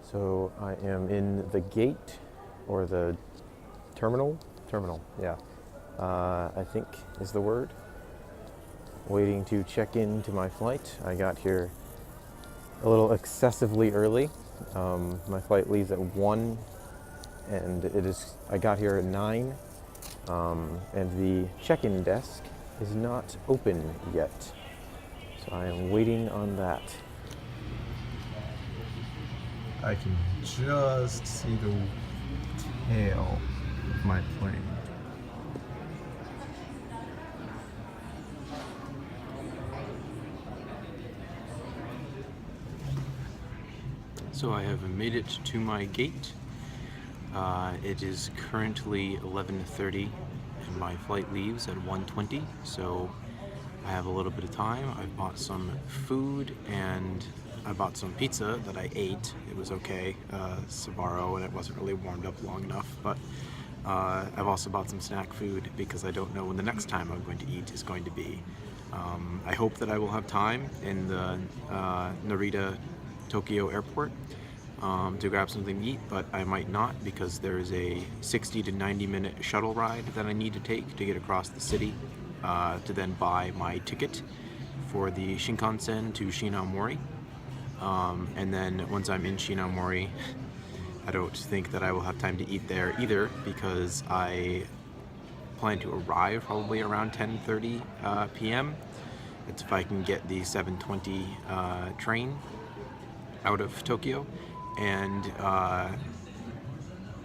So I am in the gate or the terminal. Terminal, yeah. I think is the word. Waiting to check into my flight. I got here a little excessively early. My flight leaves at 1, and I got here at 9, and the check-in desk is not open yet. So I am waiting on that. I can just see the tail of my plane. So I have made it to my gate. It is currently 11:30 and my flight leaves at 1:20, so I have a little bit of time. I bought some food and I bought some pizza that I ate. It was okay, Sbarro, and it wasn't really warmed up long enough, but I've also bought some snack food because I don't know when the next time I'm going to eat is going to be. I hope that I will have time in the Narita Tokyo airport to grab something to eat, but I might not because there is a 60 to 90 minute shuttle ride that I need to take to get across the city to then buy my ticket for the Shinkansen to Aomori. And then once I'm in Aomori, I don't think that I will have time to eat there either because I plan to arrive probably around 10:30 p.m. It's if I can get the 7:20 train out of Tokyo, and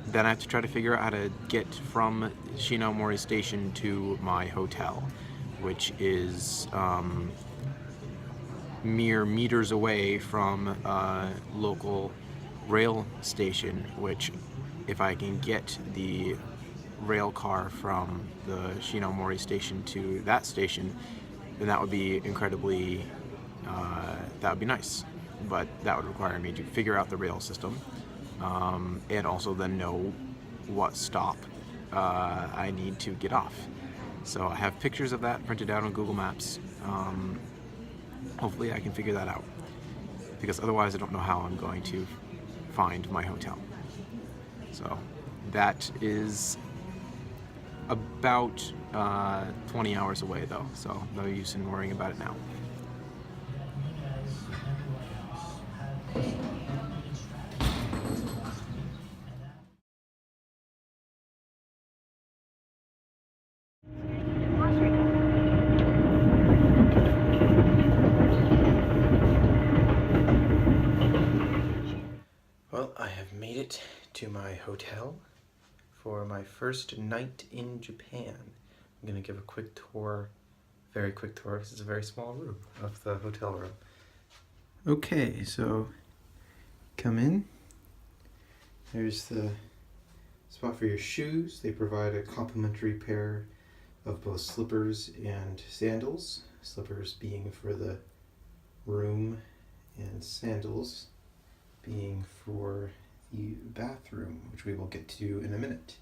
then I have to try to figure out how to get from Shinomori Station to my hotel, which is mere meters away from a local rail station, which if I can get the rail car from the Shinomori station to that station, then that would be incredibly, that would be nice. But that would require me to figure out the rail system and also then know what stop I need to get off. So I have pictures of that printed out on Google Maps. Hopefully I can figure that out because otherwise I don't know how I'm going to find my hotel. So that is about 20 hours away though, so no use in worrying about it now. Well, I have made it to my hotel for my first night in Japan. I'm gonna give a quick tour, very quick tour, because it's a very small room of the hotel room. Okay, so come in. There's the spot for your shoes. They provide a complimentary pair of both slippers and sandals. Slippers being for the room and sandals being for the bathroom, which we will get to in a minute.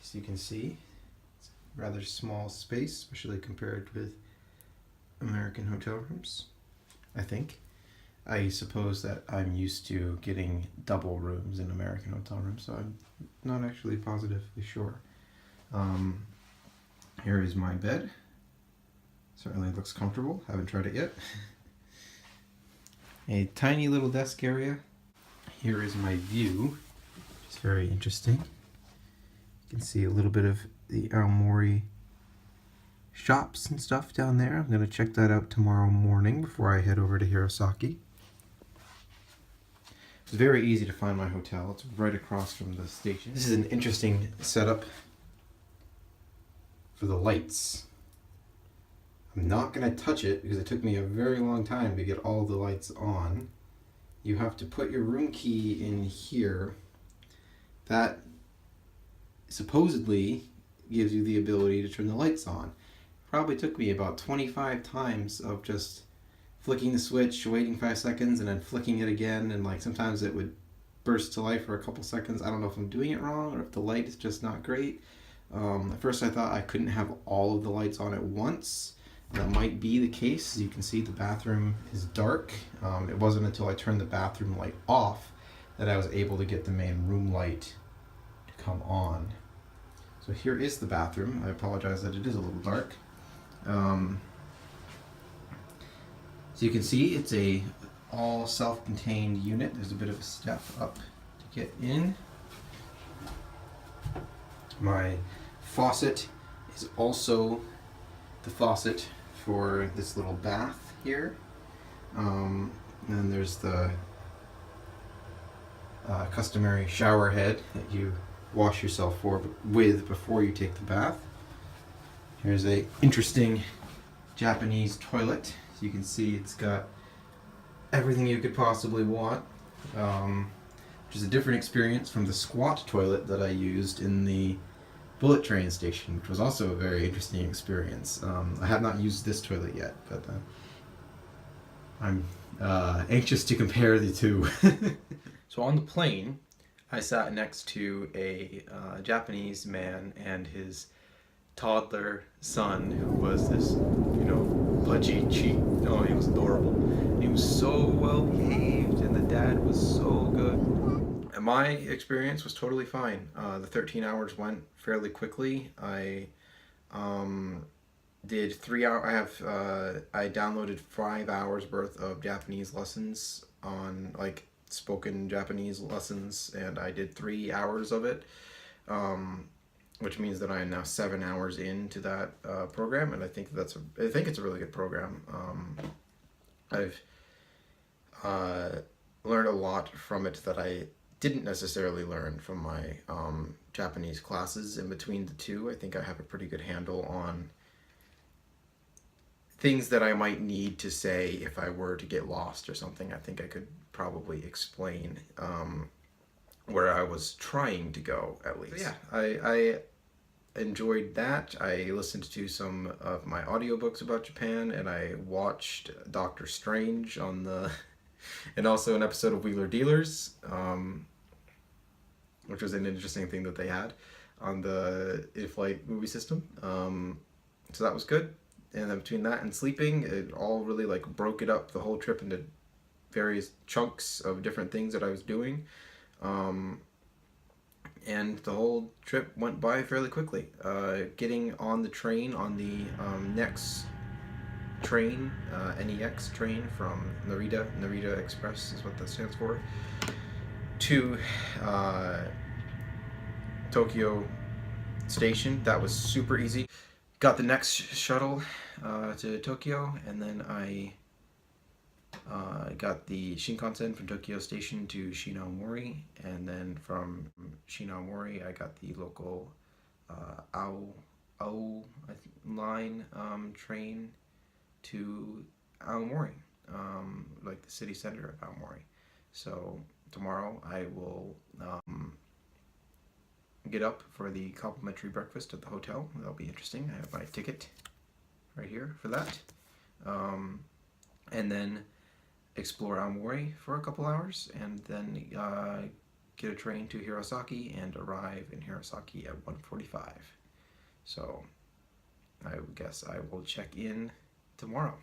As you can see, it's a rather small space, especially compared with American hotel rooms, I think. I suppose that I'm used to getting double rooms in American hotel rooms, so I'm not actually positively sure. Here is my bed. Certainly looks comfortable. Haven't tried it yet. A tiny little desk area. Here is my view. It's very interesting. You can see a little bit of the Aomori shops and stuff down there. I'm going to check that out tomorrow morning before I head over to Hirosaki. It's very easy to find my hotel. It's right across from the station. This is an interesting setup for the lights. I'm not going to touch it because it took me a very long time to get all the lights on. You have to put your room key in here. That supposedly gives you the ability to turn the lights on. Probably took me about 25 times of just flicking the switch, waiting 5 seconds, and then flicking it again, and like sometimes it would burst to life for a couple seconds. I don't know if I'm doing it wrong or if the light is just not great. At first I thought I couldn't have all of the lights on at once, That might be the case. As you can see, the bathroom is dark. It wasn't until I turned the bathroom light off that I was able to get the main room light to come on. So here is the bathroom. I apologize that it is a little dark. So you can see it's a all self-contained unit. There's a bit of a step up to get in. My faucet is also the faucet for this little bath here. And then there's the customary shower head that you wash yourself with before you take the bath. Here's a interesting Japanese toilet. So you can see it's got everything you could possibly want, which is a different experience from the squat toilet that I used in the bullet train station, which was also a very interesting experience. I have not used this toilet yet, but I'm anxious to compare the two. So on the plane, I sat next to a Japanese man and his toddler son, who was this, pudgy cheek. Oh, he was adorable. He was so well behaved, and the dad was so good. And my experience was totally fine. The 13 hours went fairly quickly. I did 3 hours. I downloaded 5 hours worth of Japanese lessons on spoken Japanese lessons, and I did 3 hours of it. Which means that I am now 7 hours into that program, and I think it's a really good program. I've learned a lot from it that I didn't necessarily learn from my Japanese classes. In between the two, I think I have a pretty good handle on things that I might need to say if I were to get lost or something. I think I could probably explain where I was trying to go, at least. So yeah, I enjoyed that. I listened to some of my audiobooks about Japan, and I watched Doctor Strange on the and also an episode of Wheeler Dealers, which was an interesting thing that they had on the in-flight movie system. So that was good. And then between that and sleeping, it all really broke it up, the whole trip, into various chunks of different things that I was doing. And the whole trip went by fairly quickly. Getting on the train, on the next train, NEX train from Narita Express is what that stands for, to Tokyo Station. That was super easy. Got the next shuttle to Tokyo, and then I got the Shinkansen from Tokyo Station to Aomori, and then from Aomori I got the local Ao line train to Aomori, the city center of Aomori. So tomorrow I will get up for the complimentary breakfast at the hotel. That'll be interesting. I have my ticket right here for that. And then explore Aomori for a couple hours, and then get a train to Hirosaki and arrive in Hirosaki at 1:45. So I guess I will check in tomorrow.